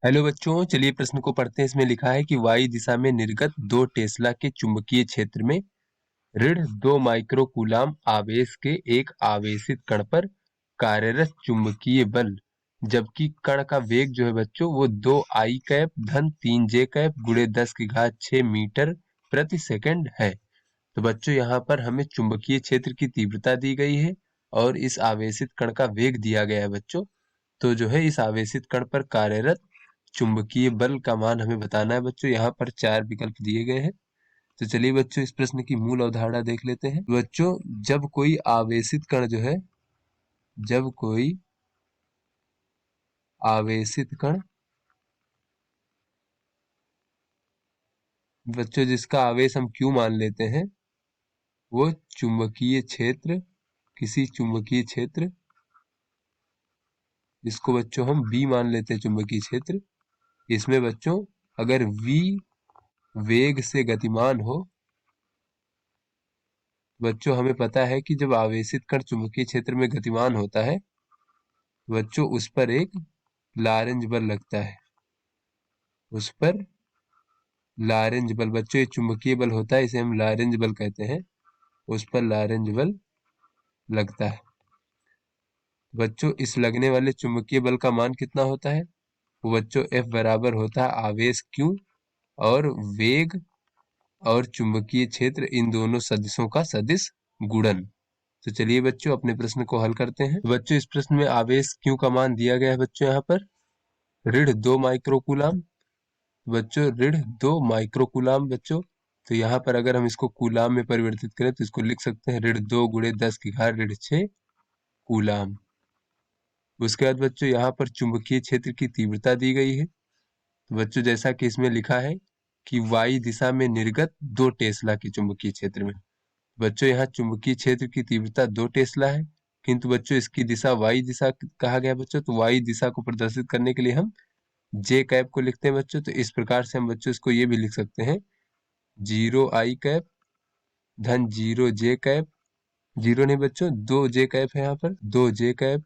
Hello बच्चों, चलिए प्रश्न को पढ़ते हैं। इसमें लिखा है कि वाई दिशा में निर्गत 2 टेस्ला के चुंबकीय क्षेत्र में ऋण 2 माइक्रो कूलाम आवेश के एक आवेशित कण पर कार्यरत चुंबकीय बल, जबकि कण का वेग जो है बच्चों वो 2 आई कैप धन 3 जे कैप गुणे 10 की घात 6 मीटर प्रति सेकंड है। तो बच्चों यहाँ पर हमें चुंबकीय क्षेत्र की तीव्रता दी गई है और इस आवेशित कण का वेग दिया गया है बच्चों। तो जो है इस आवेशित कण पर कार्यरत चुंबकीय बल का मान हमें बताना है बच्चों। यहाँ पर 4 विकल्प दिए गए हैं। तो चलिए बच्चों इस प्रश्न की मूल अवधारणा देख लेते हैं। बच्चों, जब कोई आवेशित कण जो है, जब कोई आवेशित कण बच्चों जिसका आवेश हम Q मान लेते हैं, वो चुंबकीय क्षेत्र, किसी चुंबकीय क्षेत्र जिसको बच्चों हम B मान लेते हैं चुंबकीय क्षेत्र, इसमें बच्चों अगर V वेग से गतिमान हो, बच्चों हमें पता है कि जब आवेशित कण चुंबकीय क्षेत्र में गतिमान होता है बच्चों उस पर एक लारेंज बल लगता है। उस पर लारेंज बल बच्चों, ये चुंबकीय बल होता है, इसे हम लारेंज बल कहते हैं। उस पर लारेंज बल लगता है बच्चों। इस लगने वाले चुंबकीय बल का मान कितना होता है? वो बच्चों F बराबर होता है आवेश Q और वेग और चुंबकीय क्षेत्र, इन दोनों सदिशों का सदिश गुणन। तो चलिए बच्चों अपने प्रश्न को हल करते हैं। बच्चों इस प्रश्न में आवेश Q का मान दिया गया है बच्चों यहाँ पर ऋण 2 माइक्रो कूलाम। बच्चों ऋण 2 माइक्रो कूलाम बच्चों, तो यहाँ पर अगर हम इसको कूलाम में परिवर्तित करें तो इसको लिख सकते हैं ऋण 2 गुणे 10 की घात ऋण 6 कूलाम। उसके बाद बच्चों यहाँ पर चुंबकीय क्षेत्र की तीव्रता दी गई है। तो बच्चों जैसा कि इसमें लिखा है कि वाई दिशा में निर्गत 2 टेस्ला के चुंबकीय क्षेत्र में, बच्चों यहाँ चुंबकीय क्षेत्र की तीव्रता 2 टेस्ला है, किंतु बच्चों इसकी दिशा वाई दिशा कहा गया बच्चों। तो वाई दिशा को प्रदर्शित करने के लिए हम जे कैप को लिखते हैं बच्चों। तो इस प्रकार से हम बच्चों इसको ये भी लिख सकते हैं 0 आई कैप धन 0 जे कैप, 0 नहीं बच्चों 2 जे कैप है यहाँ पर, 2 जे कैप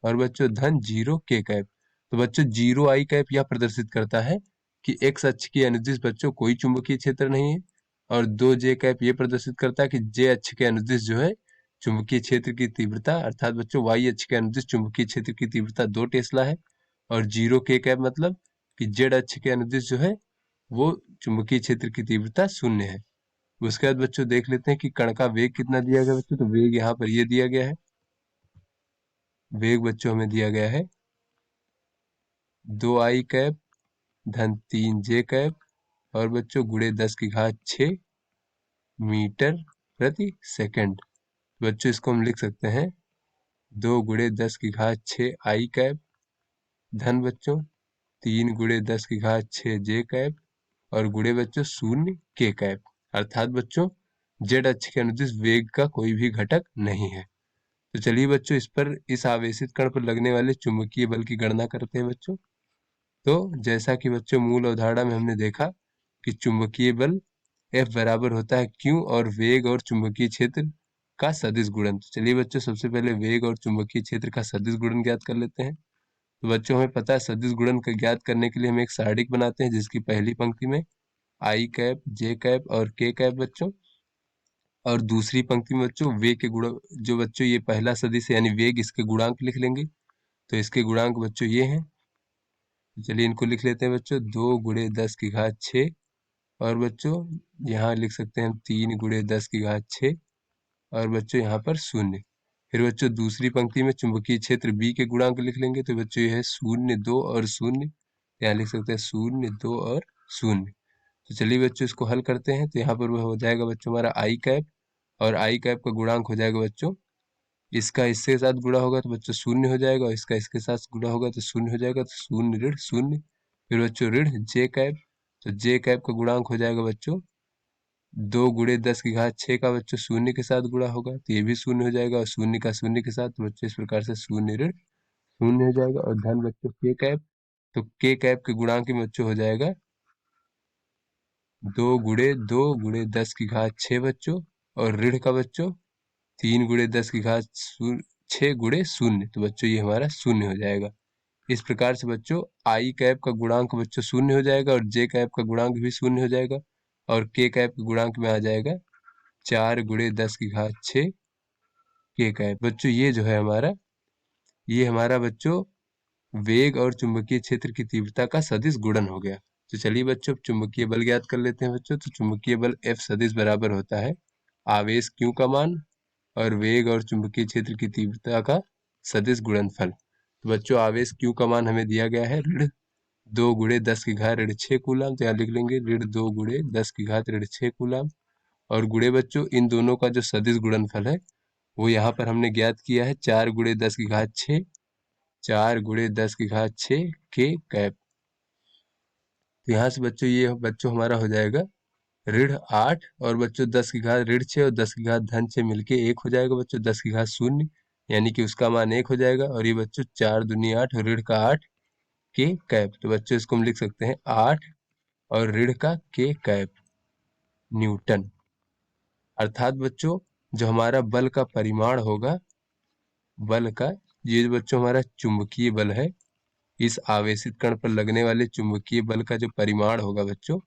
और बच्चों धन 0 के कैप। तो बच्चों 0 आई कैप यह प्रदर्शित करता है कि एक्स अक्ष के अनुदिश बच्चों कोई चुंबकीय क्षेत्र नहीं है, और 2 जे कैप ये प्रदर्शित करता है कि जे अक्ष के अनुदिश जो है चुंबकीय क्षेत्र की तीव्रता, अर्थात बच्चों वाई अक्ष के अनुदिश चुंबकीय क्षेत्र की तीव्रता 2 टेस्ला है। और 0 के कैप मतलब कि जेड अक्ष के अनुदिश जो है वो चुंबकीय क्षेत्र की तीव्रता 0 है। उसके बाद बच्चों देख लेते हैं कि कण का वेग कितना दिया गया बच्चों। तो वेग यहाँ पर ये दिया गया है, वेग बच्चों हमें दिया गया है 2 आई कैप धन 3 जे कैप और बच्चों गुणे 10 की घात 6 मीटर प्रति सेकंड। बच्चों इसको हम लिख सकते हैं 2 गुणे 10 की घात 6 आई कैप धन बच्चों 3 गुणे 10 की घात 6 जे कैप और गुणे बच्चों 0 के कैप, अर्थात बच्चों जेड अक्ष के अनुदिश वेग का कोई भी घटक नहीं है। तो चलिए बच्चों इस पर, इस आवेशित कण पर लगने वाले चुंबकीय बल की गणना करते हैं बच्चों। तो जैसा कि बच्चों मूल अवधारणा में हमने देखा कि चुंबकीय बल F बराबर होता है Q और वेग और चुंबकीय क्षेत्र का सदिश गुणन। तो चलिए बच्चों सबसे पहले वेग और चुंबकीय क्षेत्र का सदिश गुणन ज्ञात कर लेते हैं। तो बच्चों हमें पता है सदिश गुणन का ज्ञात करने के लिए हम एक सारणिक बनाते हैं जिसकी पहली पंक्ति में आई कैप जे कैप और के कैप बच्चों, और दूसरी पंक्ति में बच्चों वेग के गुण, जो बच्चों ये पहला सदिश है यानी वेग, इसके गुणांक लिख लेंगे। तो इसके गुणांक बच्चों ये हैं, चलिए इनको लिख लेते हैं बच्चों 2 गुणे 10 की घात 6 और बच्चों यहाँ लिख सकते हैं हम 3 गुणे 10 की घात 6 और बच्चों यहाँ पर 0। फिर बच्चों दूसरी पंक्ति में चुंबकीय क्षेत्र B के गुणांक लिख लेंगे। तो बच्चों यह है 0 2 और 0, यहाँ लिख सकते हैं 0 2 और 0। तो चलिए बच्चों इसको हल करते हैं। तो यहाँ पर वह हो जाएगा बच्चों हमारा आई कैप, और आई कैप का गुणांक हो जाएगा बच्चों, इसका इसके साथ गुणा होगा तो बच्चों 0 हो जाएगा और इसका इसके साथ गुणा होगा तो 0 हो जाएगा, तो 0 ऋण 0। फिर बच्चों ऋण जे कैप, तो जे कैप का गुणांक हो जाएगा बच्चों 2 गुणे 10 की घात 6 का बच्चों 0 के साथ गुणा होगा तो ये भी 0 हो जाएगा, और 0 का 0 के साथ, तो बच्चों इस प्रकार से 0 ऋण 0 हो जाएगा। और धन बच्चों के कैप, तो के कैप के गुणांक में बच्चों हो जाएगा 2 गुणे 10 की घात 6 बच्चों, और ऋण का बच्चों 3 गुणे 10 की घात 6 गुणे 0, तो बच्चों ये हमारा 0 हो जाएगा। इस प्रकार से बच्चों आई कैप का गुणांक बच्चों शून्य हो जाएगा और जे कैप का गुणांक भी शून्य हो जाएगा और के कैप के गुणांक में आ जाएगा 4 × 10⁶ के कैप। बच्चों ये जो है ये हमारा बच्चों वेग और चुंबकीय क्षेत्र की तीव्रता का सदिश गुणन हो गया। तो चलिए बच्चों चुंबकीय बल ज्ञात कर लेते हैं बच्चों। तो चुंबकीय बल F सदिश बराबर होता है आवेश Q का मान और वेग और चुंबकीय क्षेत्र की तीव्रता का सदिश गुणनफल। तो बच्चों आवेश Q का मान हमें दिया गया है ऋण 2 × 10⁻6 कूलम। तो यहाँ लिख लेंगे ऋण 2 × 10⁻6 कूलम और गुणे बच्चों इन दोनों का जो सदिश गुणनफल है वो यहाँ पर हमने ज्ञात किया है 4 × 10⁶ 4 × 10⁶ के कैप। तो यहाँ से बच्चों ये बच्चों हमारा हो जाएगा ऋण 8 और बच्चों 10 की घात ऋण 6 और 10 की घात धन 6 मिलके 1 हो जाएगा बच्चों 10 की घात 0 यानी कि उसका मान 1 हो जाएगा और ये बच्चों 4 दूनी 8 और ऋण का 8 के कैप। तो बच्चों इसको हम लिख सकते हैं 8 और ऋण का के कैप न्यूटन। अर्थात बच्चों जो हमारा बल का परिमाण होगा बल का ये जो बच्चों हमारा चुंबकीय बल है इस आवेशित कण पर लगने वाले चुंबकीय बल का जो परिमाण होगा बच्चों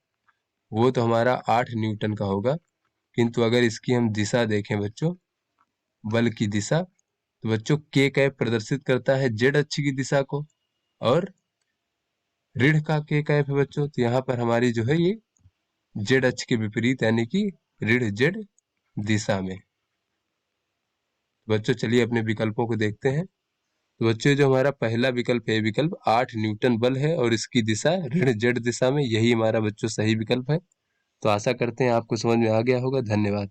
वो तो हमारा 8 न्यूटन का होगा। किंतु अगर इसकी हम दिशा देखें बच्चों बल की दिशा तो बच्चों के कैप प्रदर्शित करता है जेड अक्ष की दिशा को और ऋण का के कैप है बच्चों। तो यहाँ पर हमारी जो है ये जेड अक्ष के विपरीत यानी कि ऋण जेड दिशा में। बच्चों चलिए अपने विकल्पों को देखते हैं। तो बच्चों जो हमारा पहला विकल्प है विकल्प 8 न्यूटन बल है और इसकी दिशा ऋण जेड दिशा में, यही हमारा बच्चों सही विकल्प है। तो आशा करते हैं आपको समझ में आ गया होगा। धन्यवाद।